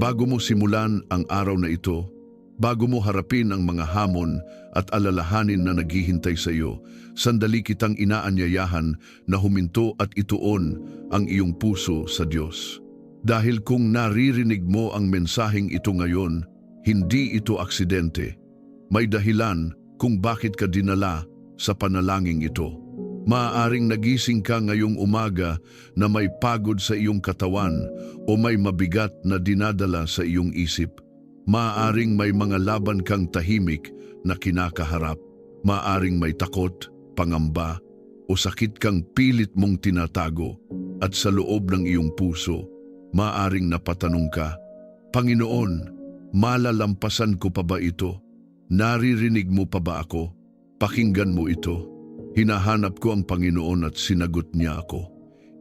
Bago mo simulan ang araw na ito, bago mo harapin ang mga hamon at alalahanin na naghihintay sa iyo, sandali kitang inaanyayahan na huminto at ituon ang iyong puso sa Diyos. Dahil kung naririnig mo ang mensaheng ito ngayon, hindi ito aksidente. May dahilan kung bakit ka dinala sa panalangin ito. Maaaring nagising ka ngayong umaga na may pagod sa iyong katawan o may mabigat na dinadala sa iyong isip. Maaaring may mga laban kang tahimik na kinakaharap. Maaaring may takot, pangamba o sakit kang pilit mong tinatago. At sa loob ng iyong puso, maaaring napatanong ka, Panginoon, malalampasan ko pa ba ito? Naririnig mo pa ba ako? Pakinggan mo ito. Hinahanap ko ang Panginoon at sinagot niya ako.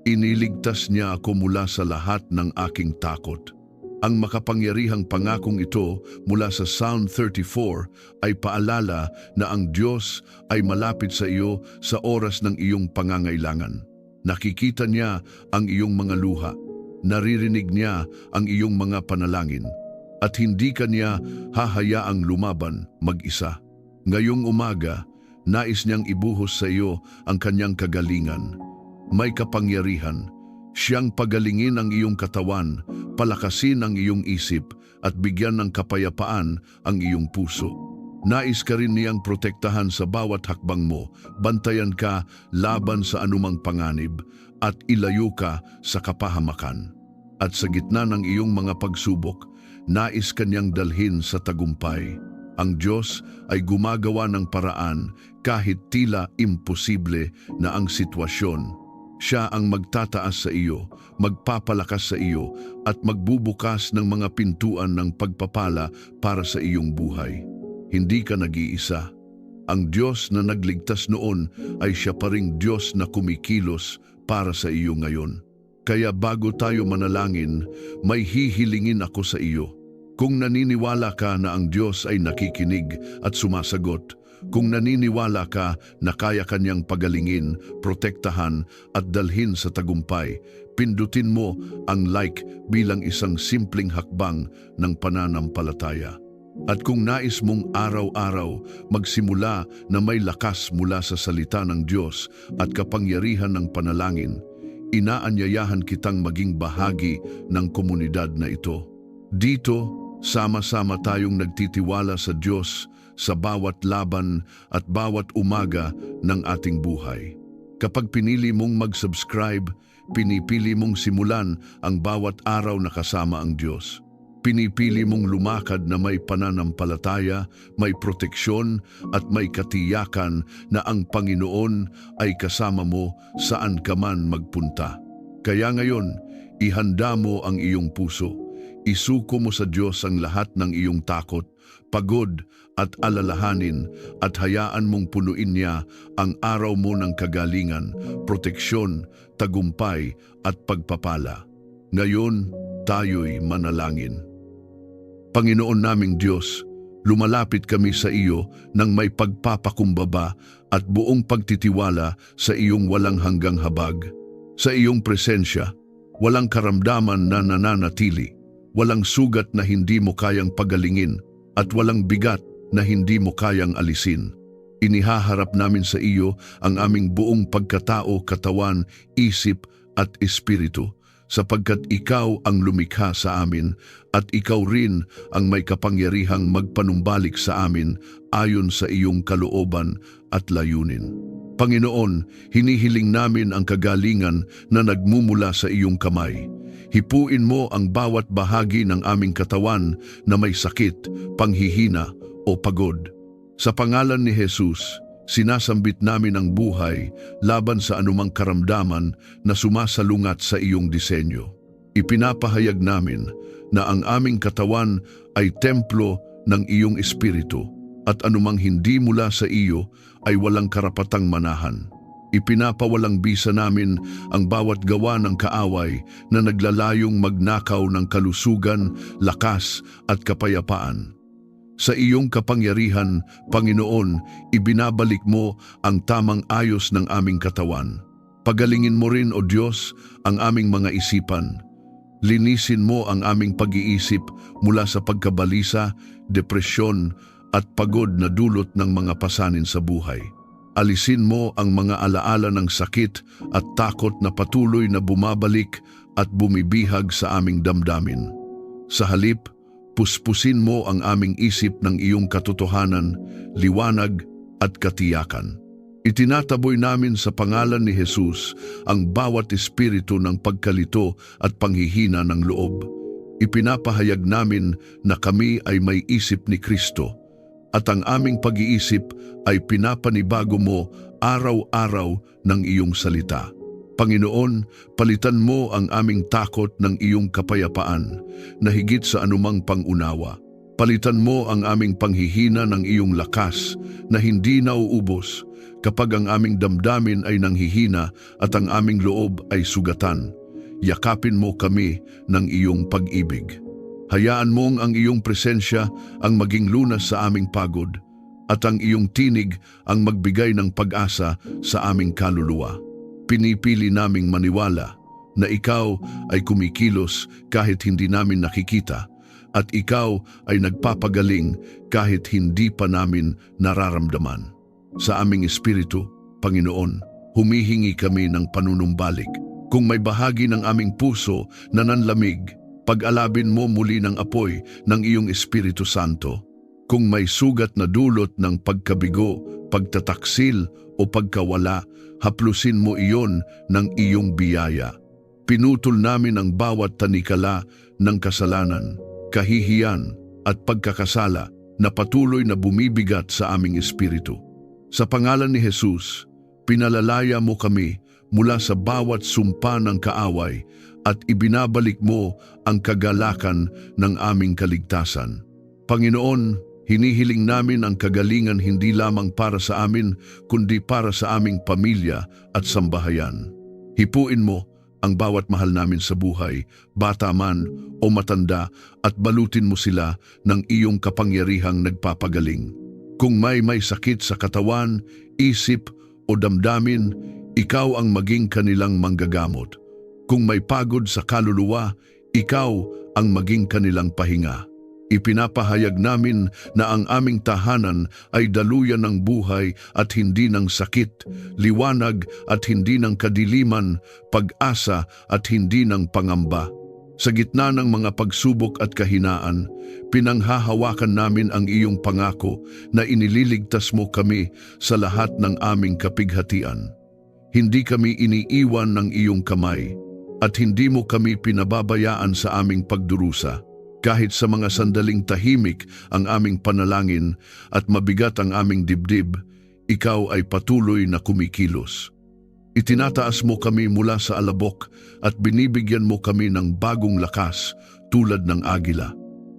Iniligtas niya ako mula sa lahat ng aking takot. Ang makapangyarihang pangakong ito mula sa Psalm 34 ay paalala na ang Diyos ay malapit sa iyo sa oras ng iyong pangangailangan. Nakikita niya ang iyong mga luha. Naririnig niya ang iyong mga panalangin. At hindi ka niya hahayaang lumaban mag-isa. Ngayong umaga, nais niyang ibuhos sa iyo ang kanyang kagalingan. May kapangyarihan. Siyang pagalingin ang iyong katawan, palakasin ang iyong isip, at bigyan ng kapayapaan ang iyong puso. Nais ka rin niyang protektahan sa bawat hakbang mo, bantayan ka laban sa anumang panganib, at ilayo ka sa kapahamakan. At sa gitna ng iyong mga pagsubok, nais ka niyang dalhin sa tagumpay. Ang Diyos ay gumagawa ng paraan kahit tila imposible na ang sitwasyon. Siya ang magtataas sa iyo, magpapalakas sa iyo, at magbubukas ng mga pintuan ng pagpapala para sa iyong buhay. Hindi ka nag-iisa. Ang Diyos na nagligtas noon ay siya pa ring Diyos na kumikilos para sa iyo ngayon. Kaya bago tayo manalangin, may hihilingin ako sa iyo. Kung naniniwala ka na ang Diyos ay nakikinig at sumasagot, kung naniniwala ka na kaya kanyang pagalingin, protektahan at dalhin sa tagumpay, pindutin mo ang like bilang isang simpleng hakbang ng pananampalataya. At kung nais mong araw-araw magsimula na may lakas mula sa salita ng Diyos at kapangyarihan ng panalangin, inaanyayahan kitang maging bahagi ng komunidad na ito. Dito, sama-sama tayong nagtitiwala sa Diyos sa bawat laban at bawat umaga ng ating buhay. Kapag pinili mong mag-subscribe, pinipili mong simulan ang bawat araw na kasama ang Diyos. Pinipili mong lumakad na may pananampalataya, may proteksyon at may katiyakan na ang Panginoon ay kasama mo saan ka man magpunta. Kaya ngayon, ihanda mo ang iyong puso. Isuko mo sa Diyos ang lahat ng iyong takot, pagod at alalahanin at hayaan mong punuin niya ang araw mo ng kagalingan, proteksyon, tagumpay at pagpapala. Ngayon, tayo'y manalangin. Panginoon naming Diyos, lumalapit kami sa iyo nang may pagpapakumbaba at buong pagtitiwala sa iyong walang hanggang habag. Sa iyong presensya, walang karamdaman na nananatili. Walang sugat na hindi mo kayang pagalingin at walang bigat na hindi mo kayang alisin. Inihaharap namin sa iyo ang aming buong pagkatao, katawan, isip at espiritu, sapagkat ikaw ang lumikha sa amin at ikaw rin ang may kapangyarihang magpanumbalik sa amin ayon sa iyong kalooban at layunin. Panginoon, hinihiling namin ang kagalingan na nagmumula sa iyong kamay. Hipuin mo ang bawat bahagi ng aming katawan na may sakit, panghihina o pagod. Sa pangalan ni Jesus, sinasambit namin ang buhay laban sa anumang karamdaman na sumasalungat sa iyong disenyo. Ipinapahayag namin na ang aming katawan ay templo ng iyong espiritu at anumang hindi mula sa iyo ay walang karapatang manahan. Ipinapawalang bisa namin ang bawat gawa ng kaaway na naglalayong magnakaw ng kalusugan, lakas at kapayapaan. Sa iyong kapangyarihan, Panginoon, ibinabalik mo ang tamang ayos ng aming katawan. Pagalingin mo rin, O Diyos, ang aming mga isipan. Linisin mo ang aming pag-iisip mula sa pagkabalisa, depresyon at pagod na dulot ng mga pasanin sa buhay. Alisin mo ang mga alaala ng sakit at takot na patuloy na bumabalik at bumibihag sa aming damdamin. Sa halip, puspusin mo ang aming isip ng iyong katotohanan, liwanag at katiyakan. Itinataboy namin sa pangalan ni Jesus ang bawat espiritu ng pagkalito at panghihina ng loob. Ipinapahayag namin na kami ay may isip ni Kristo at ang aming pag-iisip ay pinapanibago mo araw-araw ng iyong salita. Panginoon, palitan mo ang aming takot ng iyong kapayapaan na higit sa anumang pangunawa. Palitan mo ang aming panghihina ng iyong lakas na hindi nauubos kapag ang aming damdamin ay nanghihina at ang aming loob ay sugatan. Yakapin mo kami ng iyong pag-ibig. Hayaan mong ang iyong presensya ang maging lunas sa aming pagod at ang iyong tinig ang magbigay ng pag-asa sa aming kaluluwa. Pinipili naming maniwala na ikaw ay kumikilos kahit hindi namin nakikita at ikaw ay nagpapagaling kahit hindi pa namin nararamdaman. Sa aming espiritu, Panginoon, humihingi kami ng panunumbalik. Kung may bahagi ng aming puso na nanlamig, pag-alabin mo muli ng apoy ng iyong Espiritu Santo. Kung may sugat na dulot ng pagkabigo, pagtataksil o pagkawala, haplusin mo iyon ng iyong biyaya. Pinutol namin ang bawat tanikala ng kasalanan, kahihiyan at pagkakasala na patuloy na bumibigat sa aming espiritu. Sa pangalan ni Jesus, pinalalaya mo kami mula sa bawat sumpa ng kaaway at ibinabalik mo ang kagalakan ng aming kaligtasan. Panginoon, hinihiling namin ang kagalingan hindi lamang para sa amin, kundi para sa aming pamilya at sambahayan. Hipuin mo ang bawat mahal namin sa buhay, bata man o matanda, at balutin mo sila ng iyong kapangyarihang nagpapagaling. Kung may sakit sa katawan, isip o damdamin, ikaw ang maging kanilang manggagamot. Kung may pagod sa kaluluwa, ikaw ang maging kanilang pahinga. Ipinapahayag namin na ang aming tahanan ay daluyan ng buhay at hindi ng sakit, liwanag at hindi ng kadiliman, pag-asa at hindi ng pangamba. Sa gitna ng mga pagsubok at kahinaan, pinanghahawakan namin ang iyong pangako na inililigtas mo kami sa lahat ng aming kapighatian. Hindi kami iniiwan ng iyong kamay at hindi mo kami pinababayaan sa aming pagdurusa. Kahit sa mga sandaling tahimik ang aming panalangin at mabigat ang aming dibdib, ikaw ay patuloy na kumikilos. Itinataas mo kami mula sa alabok at binibigyan mo kami ng bagong lakas tulad ng agila.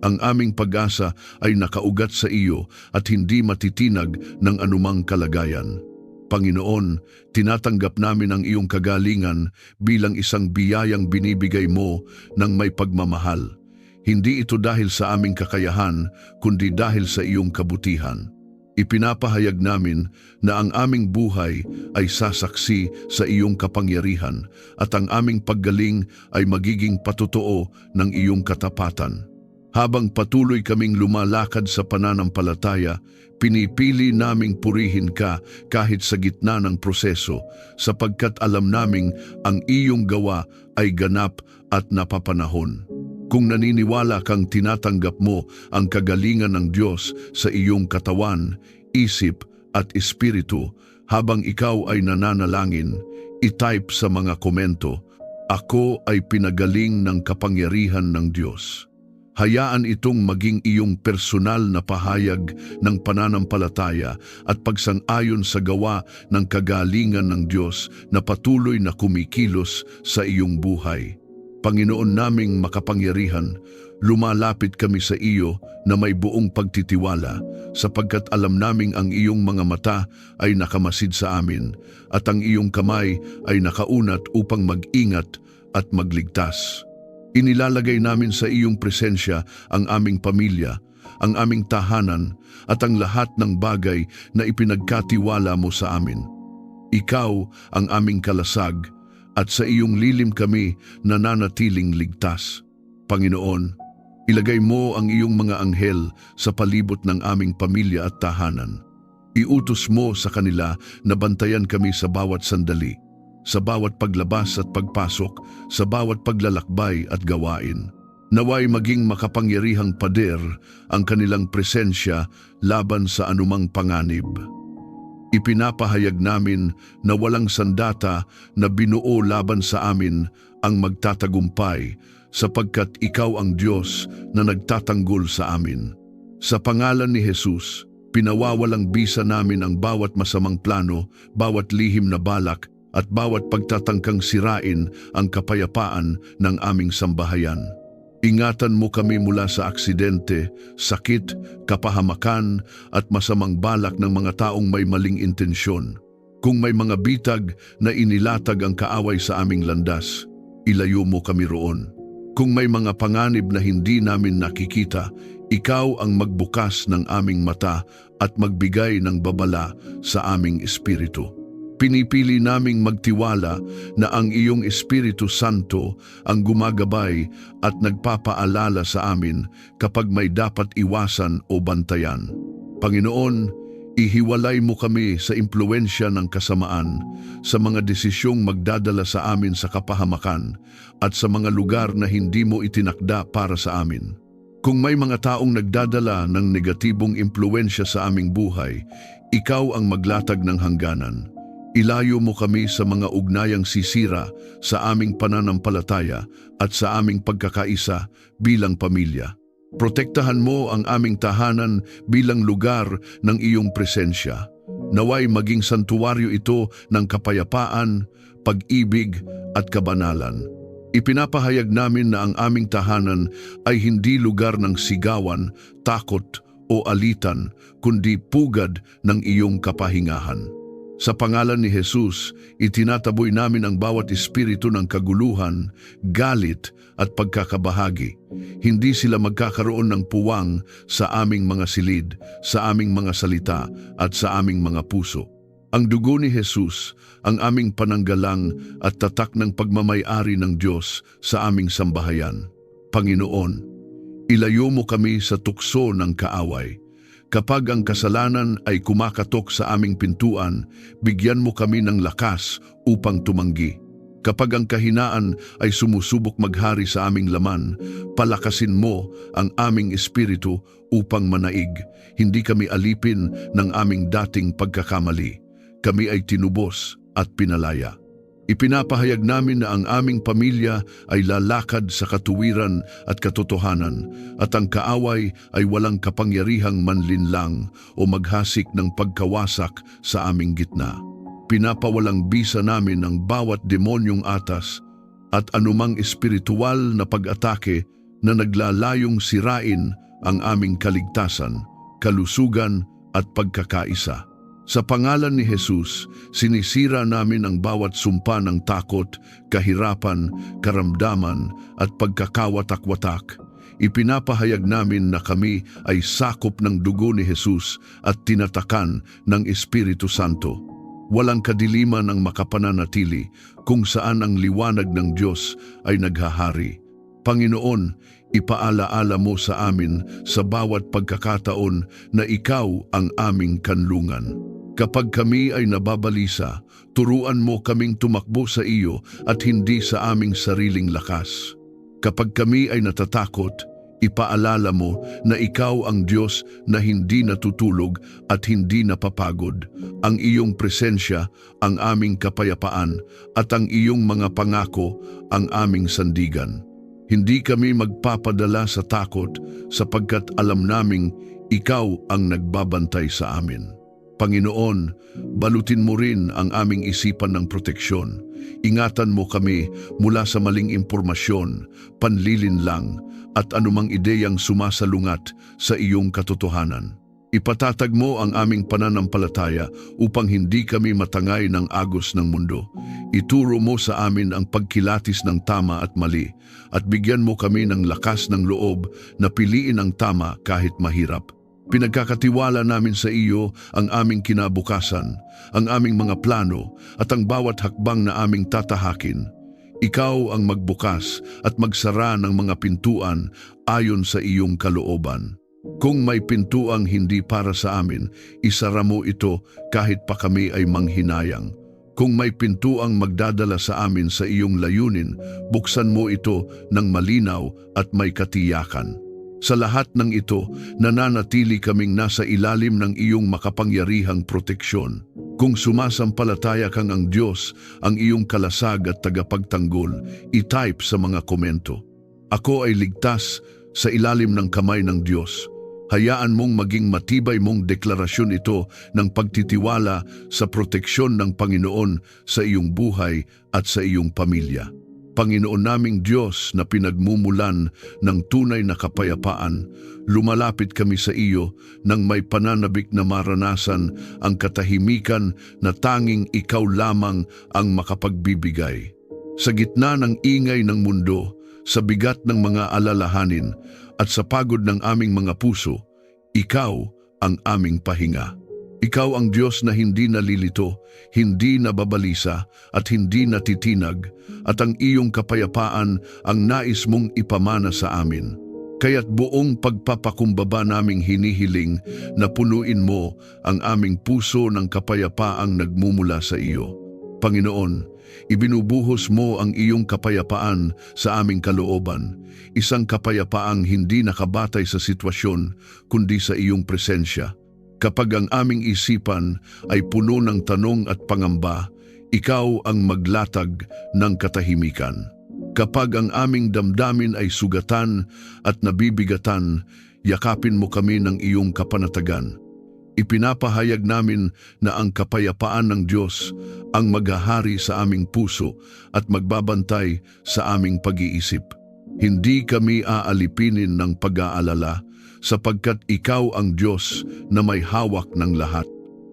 Ang aming pag-asa ay nakaugat sa iyo at hindi matitinag ng anumang kalagayan. Panginoon, tinatanggap namin ang iyong kagalingan bilang isang biyayang binibigay mo ng may pagmamahal. Hindi ito dahil sa aming kakayahan, kundi dahil sa iyong kabutihan. Ipinapahayag namin na ang aming buhay ay sasaksi sa iyong kapangyarihan at ang aming paggaling ay magiging patotoo ng iyong katapatan. Habang patuloy kaming lumalakad sa pananampalataya, pinipili naming purihin ka kahit sa gitna ng proseso, sapagkat alam naming ang iyong gawa ay ganap at napapanahon. Kung naniniwala kang tinatanggap mo ang kagalingan ng Diyos sa iyong katawan, isip at espiritu habang ikaw ay nananalangin, i-type sa mga komento, "Ako ay pinagaling ng kapangyarihan ng Diyos." Hayaan itong maging iyong personal na pahayag ng pananampalataya at pagsang-ayon sa gawa ng kagalingan ng Diyos na patuloy na kumikilos sa iyong buhay. Panginoon naming makapangyarihan, lumalapit kami sa iyo na may buong pagtitiwala sapagkat alam naming ang iyong mga mata ay nakamasid sa amin at ang iyong kamay ay nakaunat upang mag-ingat at magligtas. Inilalagay namin sa iyong presensya ang aming pamilya, ang aming tahanan at ang lahat ng bagay na ipinagkatiwala mo sa amin. Ikaw ang aming kalasag, at sa iyong lilim kami nananatiling ligtas. Panginoon, ilagay mo ang iyong mga anghel sa palibot ng aming pamilya at tahanan. Iutos mo sa kanila na bantayan kami sa bawat sandali, sa bawat paglabas at pagpasok, sa bawat paglalakbay at gawain. Naway maging makapangyarihang pader ang kanilang presensya laban sa anumang panganib. Ipinapahayag namin na walang sandata na binuo laban sa amin ang magtatagumpay, sapagkat ikaw ang Diyos na nagtatanggol sa amin. Sa pangalan ni Jesus, pinawawalang bisa namin ang bawat masamang plano, bawat lihim na balak, at bawat pagtatangkang sirain ang kapayapaan ng aming sambahayan. Ingatan mo kami mula sa aksidente, sakit, kapahamakan at masamang balak ng mga taong may maling intensyon. Kung may mga bitag na inilatag ang kaaway sa aming landas, ilayo mo kami roon. Kung may mga panganib na hindi namin nakikita, ikaw ang magbukas ng aming mata at magbigay ng babala sa aming espiritu. Pinipili naming magtiwala na ang iyong Espiritu Santo ang gumagabay at nagpapaalala sa amin kapag may dapat iwasan o bantayan. Panginoon, ihiwalay mo kami sa impluensya ng kasamaan, sa mga desisyong magdadala sa amin sa kapahamakan at sa mga lugar na hindi mo itinakda para sa amin. Kung may mga taong nagdadala ng negatibong impluensya sa aming buhay, ikaw ang maglatag ng hangganan. Ilayo mo kami sa mga ugnayang sisira sa aming pananampalataya at sa aming pagkakaisa bilang pamilya. Protektahan mo ang aming tahanan bilang lugar ng iyong presensya. Naway maging santuwaryo ito ng kapayapaan, pag-ibig at kabanalan. Ipinapahayag namin na ang aming tahanan ay hindi lugar ng sigawan, takot o alitan, kundi pugad ng iyong kapahingahan. Sa pangalan ni Jesus, itinataboy namin ang bawat espiritu ng kaguluhan, galit at pagkakabahagi. Hindi sila magkakaroon ng puwang sa aming mga silid, sa aming mga salita at sa aming mga puso. Ang dugo ni Jesus, ang aming pananggalang at tatak ng pagmamay-ari ng Diyos sa aming sambahayan. Panginoon, ilayo mo kami sa tukso ng kaaway. Kapag ang kasalanan ay kumakatok sa aming pintuan, bigyan mo kami ng lakas upang tumanggi. Kapag ang kahinaan ay sumusubok maghari sa aming laman, palakasin mo ang aming espiritu upang manaig. Hindi kami alipin ng aming dating pagkakamali. Kami ay tinubos at pinalaya. Ipinapahayag namin na ang aming pamilya ay lalakad sa katuwiran at katotohanan at ang kaaway ay walang kapangyarihang manlinlang o maghasik ng pagkawasak sa aming gitna. Pinapawalang bisa namin ang bawat demonyong atas at anumang espiritual na pag-atake na naglalayong sirain ang aming kaligtasan, kalusugan at pagkakaisa. Sa pangalan ni Jesus, sinisira namin ang bawat sumpa ng takot, kahirapan, karamdaman at pagkakawatak-watak. Ipinapahayag namin na kami ay sakop ng dugo ni Jesus at tinatakan ng Espiritu Santo. Walang kadiliman ang makapananatili kung saan ang liwanag ng Diyos ay naghahari. Panginoon, ipaalaala mo sa amin sa bawat pagkakataon na ikaw ang aming kanlungan. Kapag kami ay nababalisa, turuan mo kaming tumakbo sa iyo at hindi sa aming sariling lakas. Kapag kami ay natatakot, ipaalala mo na ikaw ang Diyos na hindi natutulog at hindi napapagod. Ang iyong presensya, ang aming kapayapaan at ang iyong mga pangako, ang aming sandigan. Hindi kami magpapadala sa takot sapagkat alam naming ikaw ang nagbabantay sa amin. Panginoon, balutin mo rin ang aming isipan ng proteksyon. Ingatan mo kami mula sa maling impormasyon, panlilinlang, at anumang ideyang sumasalungat sa iyong katotohanan. Ipatatag mo ang aming pananampalataya upang hindi kami matangay ng agos ng mundo. Ituro mo sa amin ang pagkilatis ng tama at mali, at bigyan mo kami ng lakas ng loob na piliin ang tama kahit mahirap. Pinagkakatiwala namin sa iyo ang aming kinabukasan, ang aming mga plano at ang bawat hakbang na aming tatahakin. Ikaw ang magbukas at magsara ng mga pintuan ayon sa iyong kalooban. Kung may pintuang hindi para sa amin, isara mo ito kahit pa kami ay manghinayang. Kung may pintuang magdadala sa amin sa iyong layunin, buksan mo ito ng malinaw at may katiyakan. Sa lahat ng ito, nananatili kaming nasa ilalim ng iyong makapangyarihang proteksyon. Kung sumasampalataya kang ang Diyos, ang iyong kalasag at tagapagtanggol, i-type sa mga komento. Ako ay ligtas sa ilalim ng kamay ng Diyos. Hayaan mong maging matibay mong deklarasyon ito ng pagtitiwala sa proteksyon ng Panginoon sa iyong buhay at sa iyong pamilya. Panginoon naming Diyos na pinagmumulan ng tunay na kapayapaan, lumalapit kami sa iyo nang may pananabik na maranasan ang katahimikan na tanging ikaw lamang ang makapagbibigay. Sa gitna ng ingay ng mundo, sa bigat ng mga alalahanin at sa pagod ng aming mga puso, ikaw ang aming pahinga. Ikaw ang Diyos na hindi nalilito, hindi nababalisa at hindi natitinag, at ang iyong kapayapaan ang nais mong ipamana sa amin. Kaya't buong pagpapakumbaba naming hinihiling na punuin mo ang aming puso ng kapayapaang nagmumula sa iyo. Panginoon, ibinubuhos mo ang iyong kapayapaan sa aming kalooban, isang kapayapaang hindi nakabatay sa sitwasyon kundi sa iyong presensya. Kapag ang aming isipan ay puno ng tanong at pangamba, ikaw ang maglatag ng katahimikan. Kapag ang aming damdamin ay sugatan at nabibigatan, yakapin mo kami ng iyong kapanatagan. Ipinapahayag namin na ang kapayapaan ng Diyos ang maghahari sa aming puso at magbabantay sa aming pag-iisip. Hindi kami aalipinin ng pag-aalala sapagkat ikaw ang Diyos na may hawak ng lahat.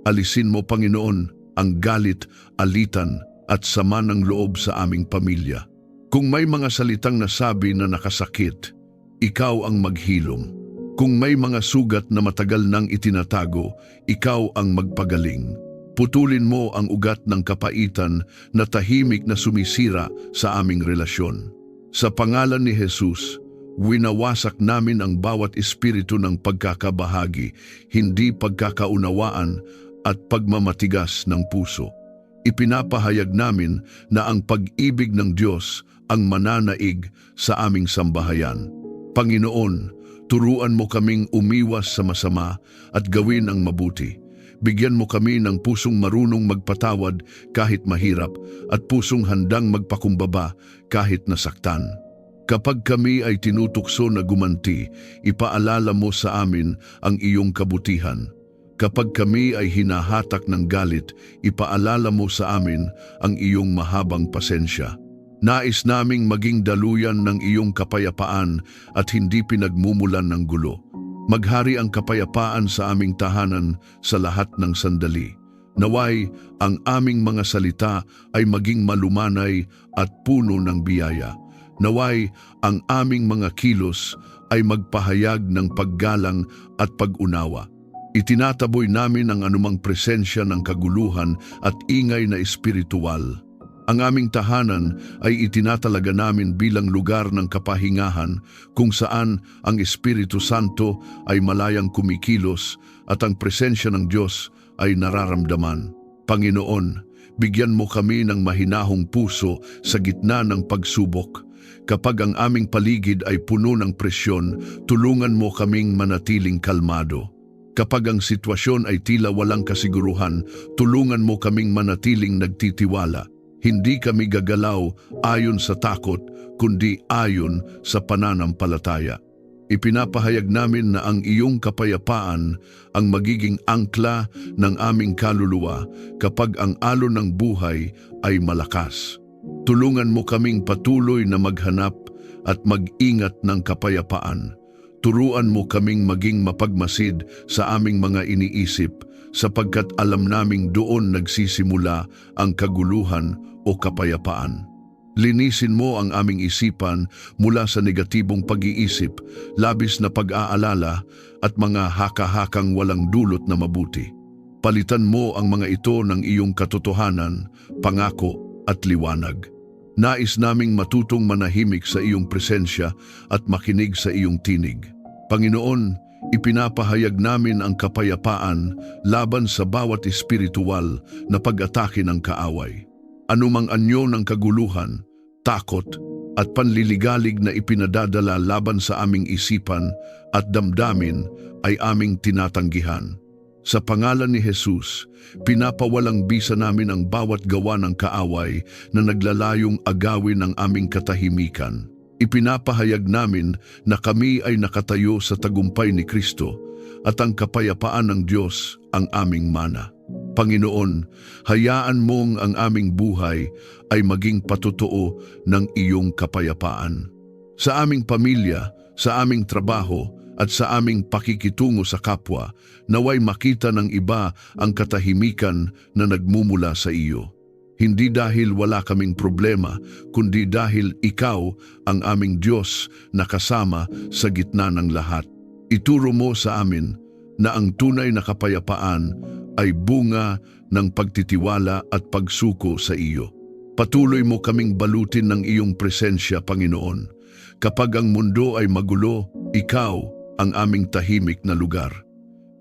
Alisin mo, Panginoon, ang galit, alitan at sama ng loob sa aming pamilya. Kung may mga salitang nasabi na nakasakit, ikaw ang maghilom. Kung may mga sugat na matagal nang itinatago, ikaw ang magpagaling. Putulin mo ang ugat ng kapaitan na tahimik na sumisira sa aming relasyon. Sa pangalan ni Jesus, winawasak namin ang bawat espiritu ng pagkakabahagi, hindi pagkakaunawaan at pagmamatigas ng puso. Ipinapahayag namin na ang pag-ibig ng Diyos ang mananaig sa aming sambahayan. Panginoon, turuan mo kaming umiwas sa masama at gawin ang mabuti. Bigyan mo kami ng pusong marunong magpatawad kahit mahirap at pusong handang magpakumbaba kahit nasaktan. Kapag kami ay tinutukso na gumanti, ipaalala mo sa amin ang iyong kabutihan. Kapag kami ay hinahatak ng galit, ipaalala mo sa amin ang iyong mahabang pasensya. Nais naming maging daluyan ng iyong kapayapaan at hindi pinagmumulan ng gulo. Maghari ang kapayapaan sa aming tahanan sa lahat ng sandali. Naway ang aming mga salita ay maging malumanay at puno ng biyaya. Naway ang aming mga kilos ay magpahayag ng paggalang at pag-unawa. Itinataboy namin ang anumang presensya ng kaguluhan at ingay na espiritual. Ang aming tahanan ay itinatalaga namin bilang lugar ng kapahingahan kung saan ang Espiritu Santo ay malayang kumikilos at ang presensya ng Diyos ay nararamdaman. Panginoon, bigyan mo kami ng mahinahong puso sa gitna ng pagsubok. Kapag ang aming paligid ay puno ng presyon, tulungan mo kaming manatiling kalmado. Kapag ang sitwasyon ay tila walang kasiguruhan, tulungan mo kaming manatiling nagtitiwala. Hindi kami gagalaw ayon sa takot, kundi ayon sa pananampalataya. Ipinapahayag namin na ang iyong kapayapaan ang magiging angkla ng aming kaluluwa kapag ang alon ng buhay ay malakas. Tulungan mo kaming patuloy na maghanap at mag-ingat ng kapayapaan. Turuan mo kaming maging mapagmasid sa aming mga iniisip sapagkat alam naming doon nagsisimula ang kaguluhan o kapayapaan. Linisin mo ang aming isipan mula sa negatibong pag-iisip, labis na pag-aalala at mga haka-hakang walang dulot na mabuti. Palitan mo ang mga ito ng iyong katotohanan, pangako at liwanag. Nais naming matutong manahimik sa iyong presensya at makinig sa iyong tinig. Panginoon, ipinapahayag namin ang kapayapaan laban sa bawat espiritual na pag-atake ng kaaway. Anumang anyo ng kaguluhan, takot at panliligalig na ipinadadala laban sa aming isipan at damdamin ay aming tinatanggihan. Sa pangalan ni Jesus, pinapawalang bisa namin ang bawat gawa ng kaaway na naglalayong agawin ang aming katahimikan. Ipinapahayag namin na kami ay nakatayo sa tagumpay ni Kristo at ang kapayapaan ng Diyos ang aming mana. Panginoon, hayaan mong ang aming buhay ay maging patotoo ng iyong kapayapaan. Sa aming pamilya, sa aming trabaho, at sa aming pakikitungo sa kapwa, naway makita ng iba ang katahimikan na nagmumula sa iyo. Hindi dahil wala kaming problema, kundi dahil ikaw ang aming Diyos na kasama sa gitna ng lahat. Ituro mo sa amin na ang tunay na kapayapaan ay bunga ng pagtitiwala at pagsuko sa iyo. Patuloy mo kaming balutin ng iyong presensya, Panginoon. Kapag ang mundo ay magulo, ikaw ang aming tahimik na lugar.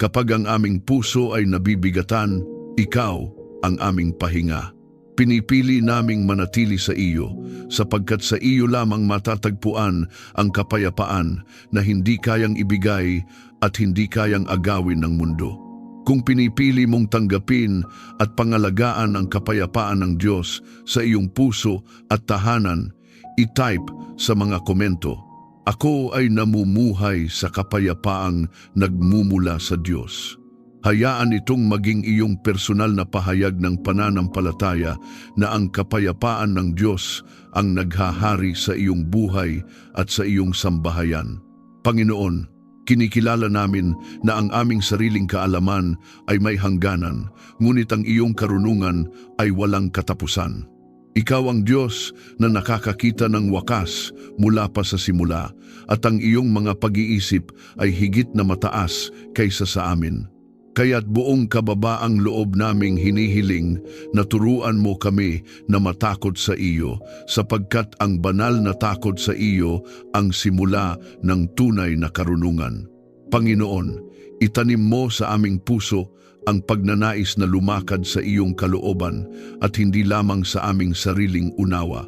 Kapag ang aming puso ay nabibigatan, ikaw ang aming pahinga. Pinipili naming manatili sa iyo, sapagkat sa iyo lamang matatagpuan ang kapayapaan na hindi kayang ibigay at hindi kayang agawin ng mundo. Kung pinipili mong tanggapin at pangalagaan ang kapayapaan ng Diyos sa iyong puso at tahanan, i-type sa mga komento, "Ako ay namumuhay sa kapayapaang nagmumula sa Diyos." Hayaan itong maging iyong personal na pahayag ng pananampalataya na ang kapayapaan ng Diyos ang naghahari sa iyong buhay at sa iyong sambahayan. Panginoon, kinikilala namin na ang aming sariling kaalaman ay may hangganan, ngunit ang iyong karunungan ay walang katapusan. Ikaw ang Diyos na nakakakita ng wakas mula pa sa simula, at ang iyong mga pag-iisip ay higit na mataas kaysa sa amin. Kaya't buong kababaang loob naming hinihiling na turuan mo kami na matakot sa iyo, sapagkat ang banal na takot sa iyo ang simula ng tunay na karunungan. Panginoon, itanim mo sa aming puso ang pagnanais na lumakad sa iyong kalooban at hindi lamang sa aming sariling unawa.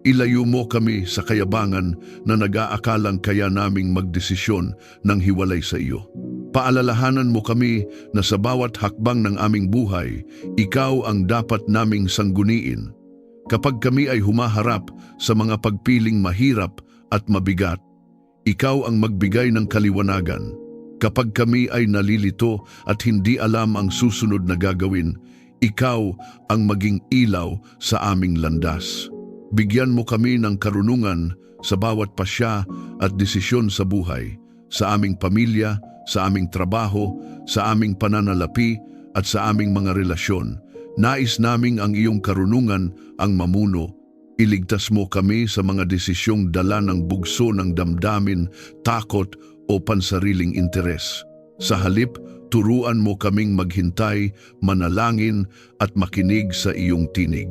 Ilayo mo kami sa kayabangan na nag-aakalang kaya naming magdesisyon ng hiwalay sa iyo. Paalalahanan mo kami na sa bawat hakbang ng aming buhay, ikaw ang dapat naming sangguniin. Kapag kami ay humaharap sa mga pagpiling mahirap at mabigat, ikaw ang magbigay ng kaliwanagan. Kapag kami ay nalilito at hindi alam ang susunod na gagawin, ikaw ang maging ilaw sa aming landas. Bigyan mo kami ng karunungan sa bawat pasya at desisyon sa buhay, sa aming pamilya, sa aming trabaho, sa aming pananalapi at sa aming mga relasyon. Nais naming ang iyong karunungan ang mamuno. Iligtas mo kami sa mga desisyong dala ng bugso ng damdamin, takot o pansariling interes. Sa halip, turuan mo kaming maghintay, manalangin at makinig sa iyong tinig.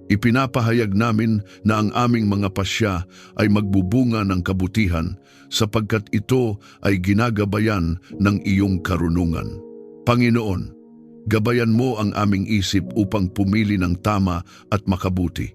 Ipinapahayag namin na ang aming mga pasya ay magbubunga ng kabutihan, sapagkat ito ay ginagabayan ng iyong karunungan. Panginoon, gabayan mo ang aming isip upang pumili ng tama at makabuti.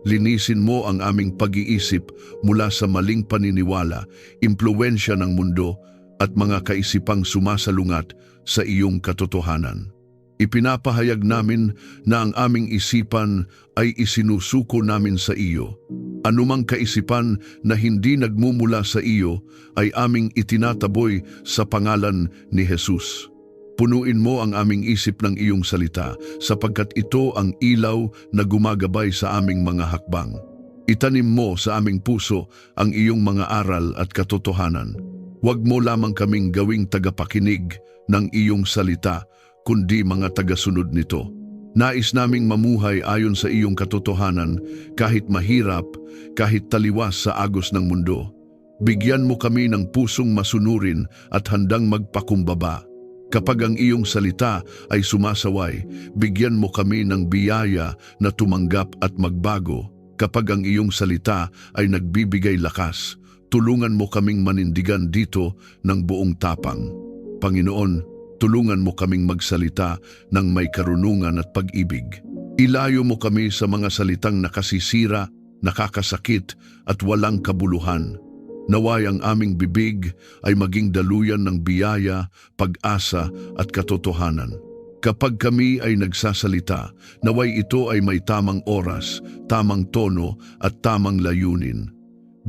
Linisin mo ang aming pag-iisip mula sa maling paniniwala, impluwensya ng mundo at mga kaisipang sumasalungat sa iyong katotohanan. Ipinapahayag namin na ang aming isipan ay isinusuko namin sa iyo. Anumang kaisipan na hindi nagmumula sa iyo ay aming itinataboy sa pangalan ni Jesus. Punuin mo ang aming isip ng iyong salita, sapagkat ito ang ilaw na gumagabay sa aming mga hakbang. Itanim mo sa aming puso ang iyong mga aral at katotohanan. Huwag mo lamang kaming gawing tagapakinig ng iyong salita, kundi mga tagasunod nito. Nais naming mamuhay ayon sa iyong katotohanan, kahit mahirap, kahit taliwas sa agos ng mundo. Bigyan mo kami ng pusong masunurin at handang magpakumbaba. Kapag ang iyong salita ay sumasaway, bigyan mo kami ng biyaya na tumanggap at magbago. Kapag ang iyong salita ay nagbibigay lakas, tulungan mo kaming manindigan dito ng buong tapang. Panginoon, tulungan mo kaming magsalita ng may karunungan at pag-ibig. Ilayo mo kami sa mga salitang nakasisira, nakakasakit at walang kabuluhan. Naway ang aming bibig ay maging daluyan ng biyaya, pag-asa at katotohanan. Kapag kami ay nagsasalita, naway ito ay may tamang oras, tamang tono at tamang layunin.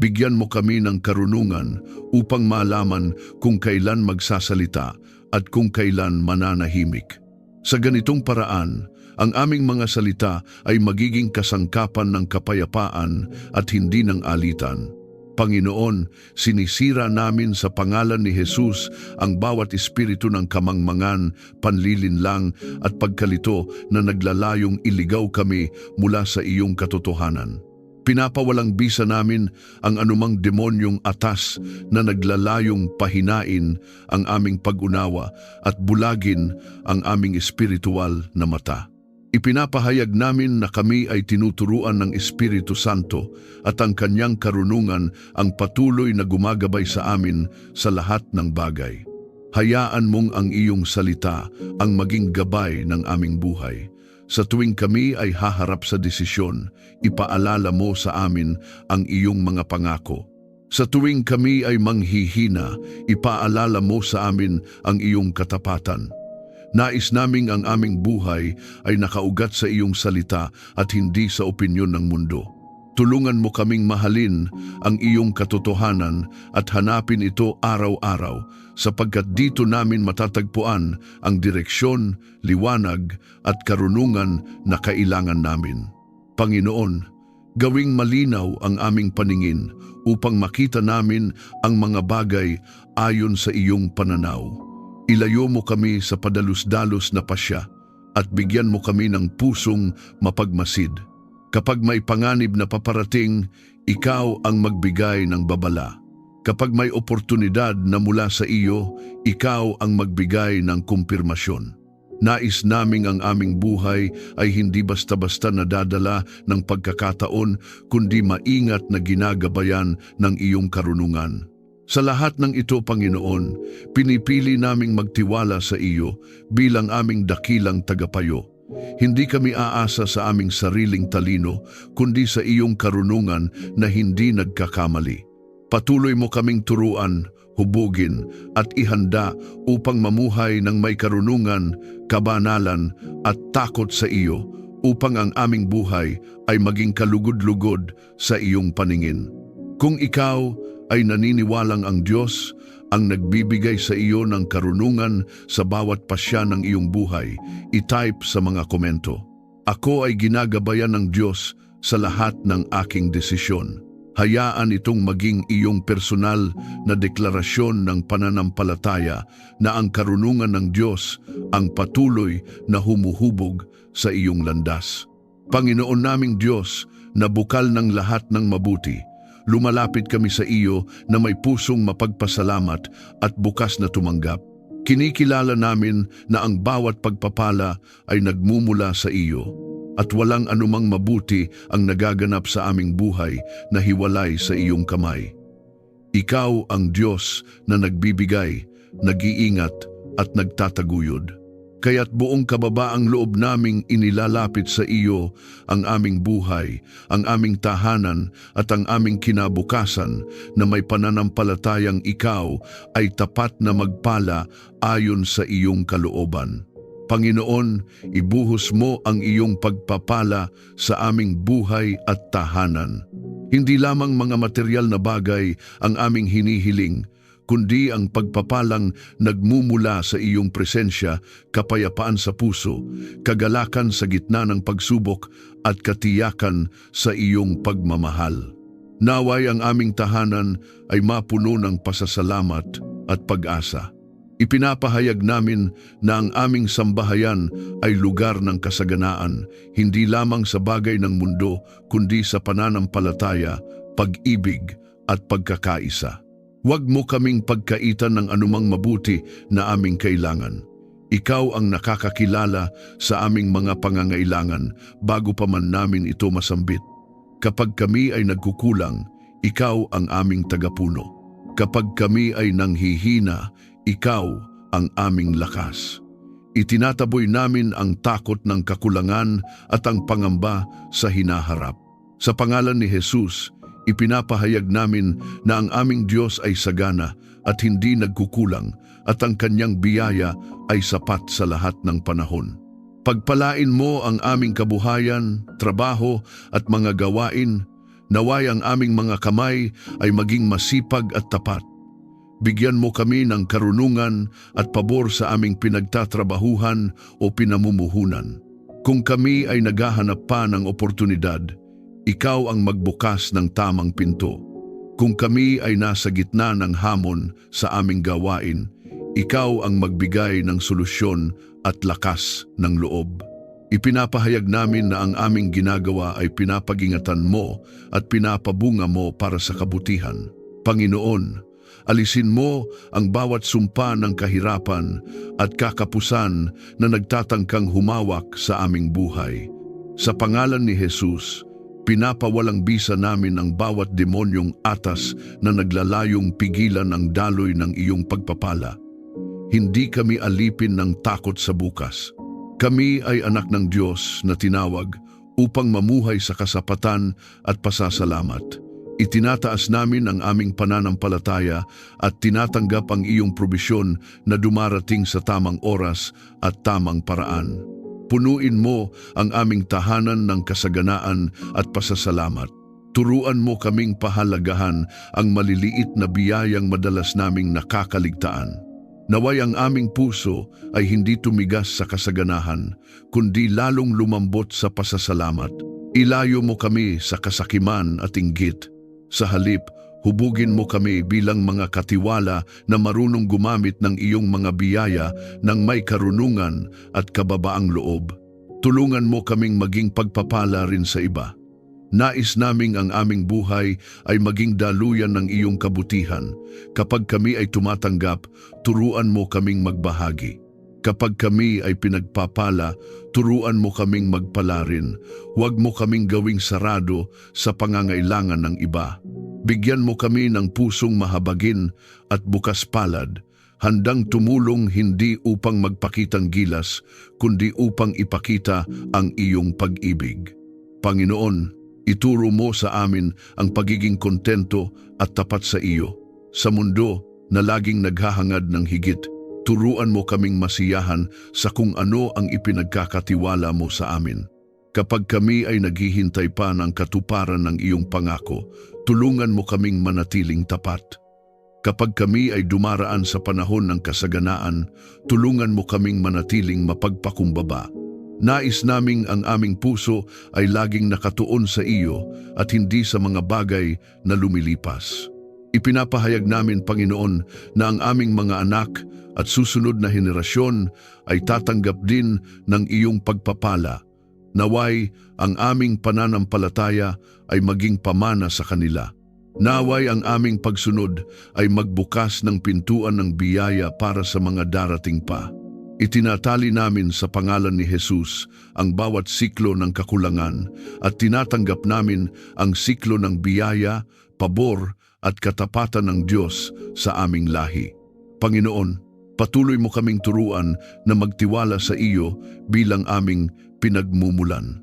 Bigyan mo kami ng karunungan upang malaman kung kailan magsasalita at kung kailan mananahimik. Sa ganitong paraan, ang aming mga salita ay magiging kasangkapan ng kapayapaan at hindi ng alitan. Panginoon, sinisira namin sa pangalan ni Jesus ang bawat espiritu ng kamangmangan, panlilinlang at pagkalito na naglalayong iligaw kami mula sa iyong katotohanan. Pinapawalang bisa namin ang anumang demonyong atas na naglalayong pahinain ang aming pag-unawa at bulagin ang aming espiritual na mata. Ipinapahayag namin na kami ay tinuturuan ng Espiritu Santo at ang kanyang karunungan ang patuloy na gumagabay sa amin sa lahat ng bagay. Hayaan mong ang iyong salita ang maging gabay ng aming buhay. Sa tuwing kami ay haharap sa desisyon, ipaalala mo sa amin ang iyong mga pangako. Sa tuwing kami ay manghihina, ipaalala mo sa amin ang iyong katapatan. Nais naming ang aming buhay ay nakaugat sa iyong salita at hindi sa opinyon ng mundo. Tulungan mo kaming mahalin ang iyong katotohanan at hanapin ito araw-araw sapagkat dito namin matatagpuan ang direksyon, liwanag at karunungan na kailangan namin. Panginoon, gawing malinaw ang aming paningin upang makita namin ang mga bagay ayon sa iyong pananaw. Ilayo mo kami sa padalus-dalos na pasya at bigyan mo kami ng pusong mapagmasid. Kapag may panganib na paparating, ikaw ang magbigay ng babala. Kapag may oportunidad na mula sa iyo, ikaw ang magbigay ng kumpirmasyon. Nais naming ang aming buhay ay hindi basta-basta nadadala ng pagkakataon, kundi maingat na ginagabayan ng iyong karunungan. Sa lahat ng ito, Panginoon, pinipili naming magtiwala sa iyo bilang aming dakilang tagapayo. Hindi kami aasa sa aming sariling talino, kundi sa iyong karunungan na hindi nagkakamali. Patuloy mo kaming turuan, hubugin at ihanda upang mamuhay ng may karunungan, kabanalan at takot sa iyo, upang ang aming buhay ay maging kalugod-lugod sa iyong paningin. Kung ikaw ay naniniwalang ang Diyos ang nagbibigay sa iyo ng karunungan sa bawat pasya ng iyong buhay, i-type sa mga komento. Ako ay ginagabayan ng Diyos sa lahat ng aking desisyon. Hayaan itong maging iyong personal na deklarasyon ng pananampalataya na ang karunungan ng Diyos ang patuloy na humuhubog sa iyong landas. Panginoon naming Diyos na bukal ng lahat ng mabuti, lumalapit kami sa iyo na may pusong mapagpasalamat at bukas na tumanggap. Kinikilala namin na ang bawat pagpapala ay nagmumula sa iyo at walang anumang mabuti ang nagaganap sa aming buhay na hiwalay sa iyong kamay. Ikaw ang Diyos na nagbibigay, nag-iingat at nagtataguyod. Kaya't buong kababaang loob naming inilalapit sa iyo ang aming buhay, ang aming tahanan at ang aming kinabukasan na may pananampalatayang ikaw ay tapat na magpala ayon sa iyong kalooban. Panginoon, ibuhos mo ang iyong pagpapala sa aming buhay at tahanan. Hindi lamang mga material na bagay ang aming hinihiling, kundi ang pagpapalang nagmumula sa iyong presensya, kapayapaan sa puso, kagalakan sa gitna ng pagsubok at katiyakan sa iyong pagmamahal. Naway ang aming tahanan ay mapuno ng pasasalamat at pag-asa. Ipinapahayag namin na ang aming sambahayan ay lugar ng kasaganaan, hindi lamang sa bagay ng mundo, kundi sa pananampalataya, pag-ibig at pagkakaisa. Huwag mo kaming pagkaitan ng anumang mabuti na aming kailangan. Ikaw ang nakakakilala sa aming mga pangangailangan bago pa man namin ito masambit. Kapag kami ay nagkukulang, ikaw ang aming tagapuno. Kapag kami ay nanghihina, ikaw ang aming lakas. Itinataboy namin ang takot ng kakulangan at ang pangamba sa hinaharap. Sa pangalan ni Jesus, ipinapahayag namin na ang aming Diyos ay sagana at hindi nagkukulang at ang kanyang biyaya ay sapat sa lahat ng panahon. Pagpalain mo ang aming kabuhayan, trabaho at mga gawain. Naway ang aming mga kamay ay maging masipag at tapat. Bigyan mo kami ng karunungan at pabor sa aming pinagtatrabahuhan o pinamumuhunan. Kung kami ay naghahanap pa ng oportunidad, ikaw ang magbukas ng tamang pinto. Kung kami ay nasa gitna ng hamon sa aming gawain, ikaw ang magbigay ng solusyon at lakas ng loob. Ipinapahayag namin na ang aming ginagawa ay pinapag-ingatan mo at pinapabunga mo para sa kabutihan. Panginoon, alisin mo ang bawat sumpa ng kahirapan at kakapusan na nagtatangkang humawak sa aming buhay. Sa pangalan ni Jesus, pinapawalang bisa namin ang bawat demonyong atas na naglalayong pigilan ang daloy ng iyong pagpapala. Hindi kami alipin ng takot sa bukas. Kami ay anak ng Diyos na tinawag upang mamuhay sa kasapatan at pasasalamat. Itinataas namin ang aming pananampalataya at tinatanggap ang iyong probisyon na dumarating sa tamang oras at tamang paraan. Punuin mo ang aming tahanan ng kasaganaan at pasasalamat. Turuan mo kaming pahalagahan ang maliliit na biyayang madalas naming nakakaligtaan. Naway ang aming puso ay hindi tumigas sa kasaganahan, kundi lalong lumambot sa pasasalamat. Ilayo mo kami sa kasakiman at inggit. Sa halip, hubugin mo kami bilang mga katiwala na marunong gumamit ng iyong mga biyaya ng may karunungan at kababaang loob. Tulungan mo kaming maging pagpapala rin sa iba. Nais naming ang aming buhay ay maging daluyan ng iyong kabutihan. Kapag kami ay tumatanggap, turuan mo kaming magbahagi. Kapag kami ay pinagpapala, turuan mo kaming magpala rin. Huwag mo kaming gawing sarado sa pangangailangan ng iba. Bigyan mo kami ng pusong mahabagin at bukas palad, handang tumulong hindi upang magpakitang gilas, kundi upang ipakita ang iyong pag-ibig. Panginoon, ituro mo sa amin ang pagiging kontento at tapat sa iyo. Sa mundo na laging naghahangad ng higit, turuan mo kaming masiyahan sa kung ano ang ipinagkakatiwala mo sa amin. Kapag kami ay naghihintay pa ng katuparan ng iyong pangako, tulungan mo kaming manatiling tapat. Kapag kami ay dumaraan sa panahon ng kasaganaan, tulungan mo kaming manatiling mapagpakumbaba. Nais naming ang aming puso ay laging nakatuon sa iyo at hindi sa mga bagay na lumilipas. Ipinapahayag namin, Panginoon, na ang aming mga anak at susunod na henerasyon ay tatanggap din ng iyong pagpapala. Naway ang aming pananampalataya ay maging pamana sa kanila. Naway ang aming pagsunod ay magbukas ng pintuan ng biyaya para sa mga darating pa. Itinatali namin sa pangalan ni Jesus ang bawat siklo ng kakulangan at tinatanggap namin ang siklo ng biyaya, pabor at katapatan ng Diyos sa aming lahi. Panginoon, patuloy mo kaming turuan na magtiwala sa iyo bilang aming pinagmumulan.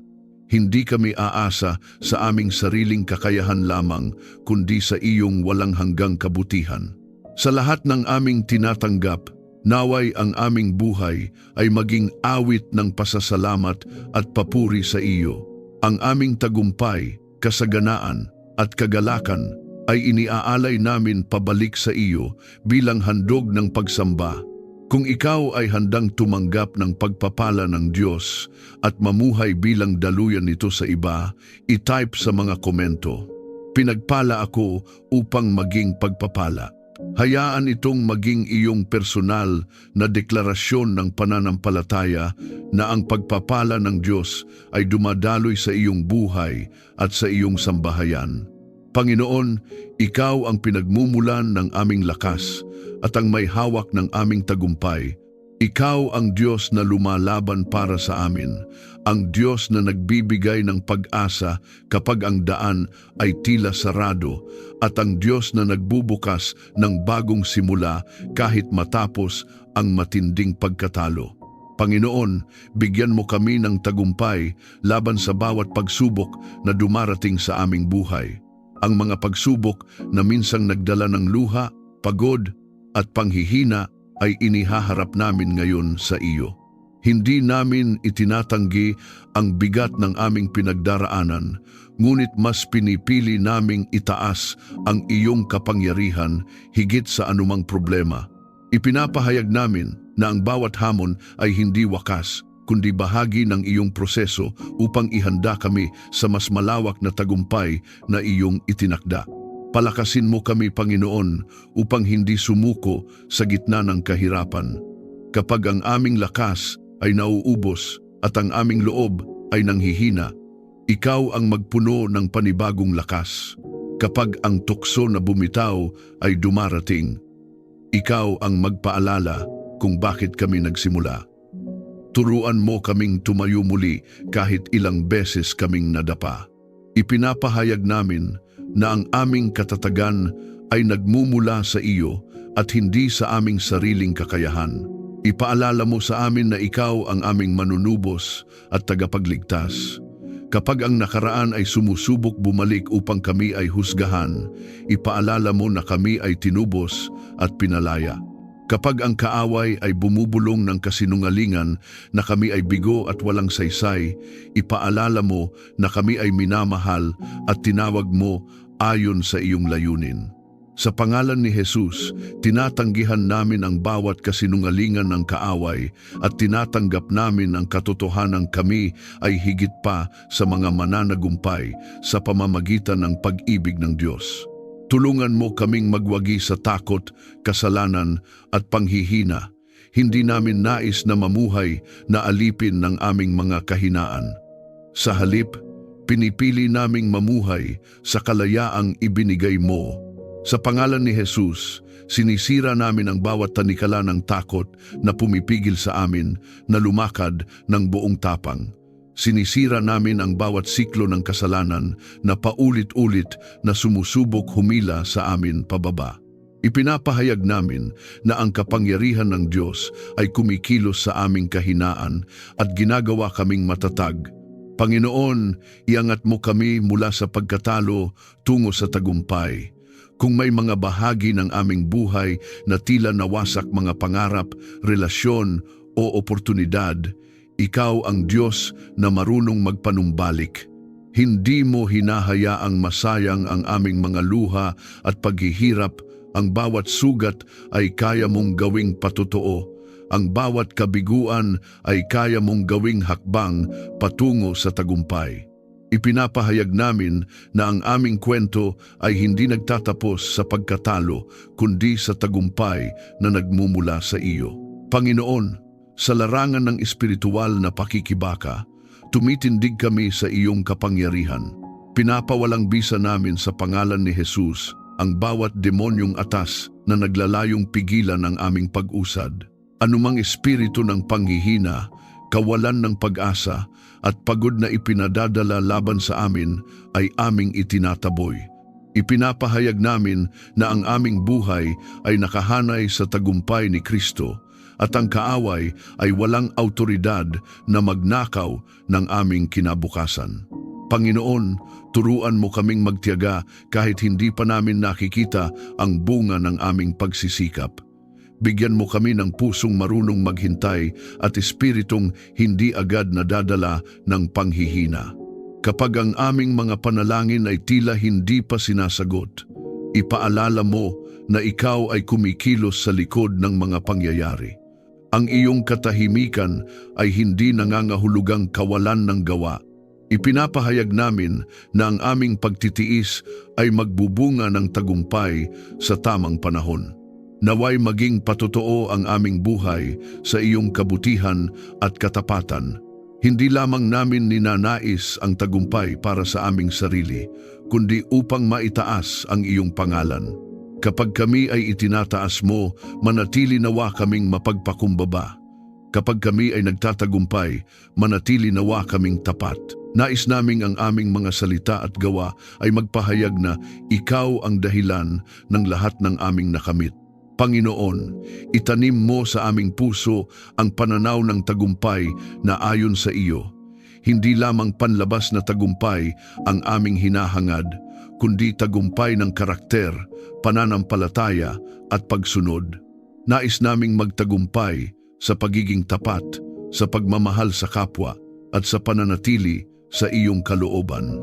Hindi kami aasa sa aming sariling kakayahan lamang, kundi sa iyong walang hanggang kabutihan. Sa lahat ng aming tinatanggap, naway ang aming buhay ay maging awit ng pasasalamat at papuri sa iyo. Ang aming tagumpay, kasaganaan at kagalakan ay iniaalay namin pabalik sa iyo bilang handog ng pagsamba. Kung ikaw ay handang tumanggap ng pagpapala ng Diyos at mamuhay bilang daluyan nito sa iba, i-type sa mga komento, "Pinagpala ako upang maging pagpapala." Hayaan itong maging iyong personal na deklarasyon ng pananampalataya na ang pagpapala ng Diyos ay dumadaloy sa iyong buhay at sa iyong sambahayan. Panginoon, Ikaw ang pinagmumulan ng aming lakas at ang may hawak ng aming tagumpay. Ikaw ang Diyos na lumalaban para sa amin, ang Diyos na nagbibigay ng pag-asa kapag ang daan ay tila sarado, at ang Diyos na nagbubukas ng bagong simula kahit matapos ang matinding pagkatalo. Panginoon, bigyan mo kami ng tagumpay laban sa bawat pagsubok na dumarating sa aming buhay. Ang mga pagsubok na minsang nagdala ng luha, pagod at panghihina ay inihaharap namin ngayon sa iyo. Hindi namin itinatanggi ang bigat ng aming pinagdaraanan, ngunit mas pinipili naming itaas ang iyong kapangyarihan higit sa anumang problema. Ipinapahayag namin na ang bawat hamon ay hindi wakas, kundi bahagi ng iyong proseso upang ihanda kami sa mas malawak na tagumpay na iyong itinakda. Palakasin mo kami, Panginoon, upang hindi sumuko sa gitna ng kahirapan. Kapag ang aming lakas ay nauubos at ang aming loob ay nanghihina, Ikaw ang magpuno ng panibagong lakas. Kapag ang tukso na bumitaw ay dumarating, Ikaw ang magpaalala kung bakit kami nagsimula. Turuan mo kaming tumayo muli kahit ilang beses kaming nadapa. Ipinapahayag namin na ang aming katatagan ay nagmumula sa iyo at hindi sa aming sariling kakayahan. Ipaalala mo sa amin na Ikaw ang aming manunubos at tagapagligtas. Kapag ang nakaraan ay sumusubok bumalik upang kami ay husgahan, ipaalala mo na kami ay tinubos at pinalaya. Kapag ang kaaway ay bumubulong ng kasinungalingan na kami ay bigo at walang saysay, ipaalala mo na kami ay minamahal at tinawag mo ayon sa iyong layunin. Sa pangalan ni Jesus, tinatanggihan namin ang bawat kasinungalingan ng kaaway at tinatanggap namin ang katotohanan kami ay higit pa sa mga mananagumpay sa pamamagitan ng pag-ibig ng Diyos. Tulungan mo kaming magwagi sa takot, kasalanan at panghihina. Hindi namin nais na mamuhay na alipin ng aming mga kahinaan. Sa halip, pinipili naming mamuhay sa kalayaang ibinigay mo. Sa pangalan ni Jesus, sinisira namin ang bawat tanikala ng takot na pumipigil sa amin na lumakad ng buong tapang. Sinisira namin ang bawat siklo ng kasalanan na paulit-ulit na sumusubok humila sa amin pababa. Ipinapahayag namin na ang kapangyarihan ng Diyos ay kumikilos sa aming kahinaan at ginagawa kaming matatag. Panginoon, iangat mo kami mula sa pagkatalo tungo sa tagumpay. Kung may mga bahagi ng aming buhay na tila nawasak mga pangarap, relasyon o oportunidad, Ikaw ang Diyos na marunong magpanumbalik. Hindi mo hinahayaang masayang ang aming mga luha at paghihirap. Ang bawat sugat ay kaya mong gawing patotoo. Ang bawat kabiguan ay kaya mong gawing hakbang patungo sa tagumpay. Ipinapahayag namin na ang aming kwento ay hindi nagtatapos sa pagkatalo, kundi sa tagumpay na nagmumula sa iyo. Panginoon, sa larangan ng espiritual na pakikibaka, tumitindig kami sa iyong kapangyarihan. Pinapawalang bisa namin sa pangalan ni Jesus ang bawat demonyong atas na naglalayong pigilan ang aming pag-usad. Anumang espiritu ng panghihina, kawalan ng pag-asa at pagod na ipinadadala laban sa amin ay aming itinataboy. Ipinapahayag namin na ang aming buhay ay nakahanay sa tagumpay ni Kristo at ang kaaway ay walang autoridad na magnakaw ng aming kinabukasan. Panginoon, turuan mo kaming magtiyaga kahit hindi pa namin nakikita ang bunga ng aming pagsisikap. Bigyan mo kami ng pusong marunong maghintay at espiritong hindi agad nadadala ng panghihina. Kapag ang aming mga panalangin ay tila hindi pa sinasagot, ipaalala mo na Ikaw ay kumikilos sa likod ng mga pangyayari. Ang iyong katahimikan ay hindi nangangahulugang kawalan ng gawa. Ipinapahayag namin na ang aming pagtitiis ay magbubunga ng tagumpay sa tamang panahon. Naway maging patotoo ang aming buhay sa iyong kabutihan at katapatan. Hindi lamang namin ninanais ang tagumpay para sa aming sarili, kundi upang maitaas ang iyong pangalan. Kapag kami ay itinataas mo, manatili nawa kaming mapagpakumbaba. Kapag kami ay nagtatagumpay, manatili nawa kaming tapat. Nais naming ang aming mga salita at gawa ay magpahayag na ikaw ang dahilan ng lahat ng aming nakamit. Panginoon, itanim mo sa aming puso ang pananaw ng tagumpay na ayon sa iyo. Hindi lamang panlabas na tagumpay ang aming hinahangad, kundi tagumpay ng karakter, pananampalataya at pagsunod. Nais naming magtagumpay sa pagiging tapat, sa pagmamahal sa kapwa at sa pananatili sa iyong kalooban.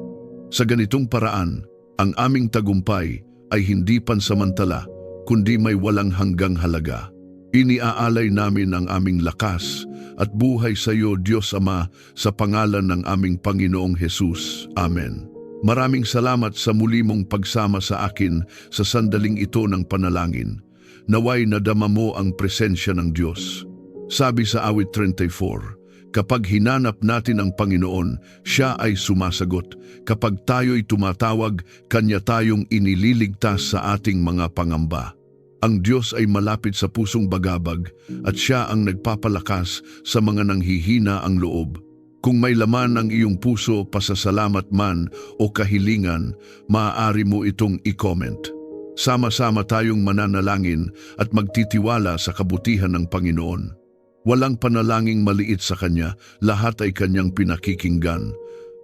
Sa ganitong paraan, ang aming tagumpay ay hindi pansamantala, kundi may walang hanggang halaga. Iniaalay namin ang aming lakas at buhay sa iyo, Diyos Ama, sa pangalan ng aming Panginoong Hesus. Amen. Maraming salamat sa muli mong pagsama sa akin sa sandaling ito ng panalangin. Naway nadama mo ang presensya ng Diyos. Sabi sa awit 34, kapag hinanap natin ang Panginoon, siya ay sumasagot. Kapag tayo'y tumatawag, kanya tayong inililigtas sa ating mga pangamba. Ang Diyos ay malapit sa pusong bagabag at siya ang nagpapalakas sa mga nanghihina ang loob. Kung may laman ang iyong puso, pasasalamat man o kahilingan, maaari mo itong i-comment. Sama-sama tayong mananalangin at magtitiwala sa kabutihan ng Panginoon. Walang panalangin maliit sa Kanya, lahat ay Kanyang pinakikinggan.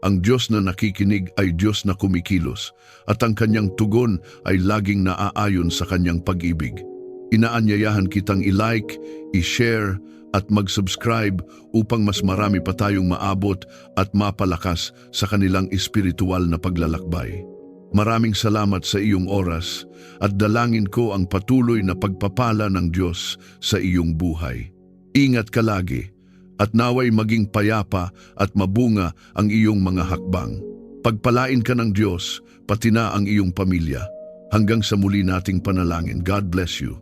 Ang Diyos na nakikinig ay Diyos na kumikilos, at ang Kanyang tugon ay laging naaayon sa Kanyang pag-ibig. Inaanyayahan kitang i-like, i-share, at mag-subscribe upang mas marami pa tayong maabot at mapalakas sa kanilang espiritual na paglalakbay. Maraming salamat sa iyong oras at dalangin ko ang patuloy na pagpapala ng Diyos sa iyong buhay. Ingat ka lagi at naway maging payapa at mabunga ang iyong mga hakbang. Pagpalain ka ng Diyos, pati na ang iyong pamilya. Hanggang sa muli nating panalangin. God bless you.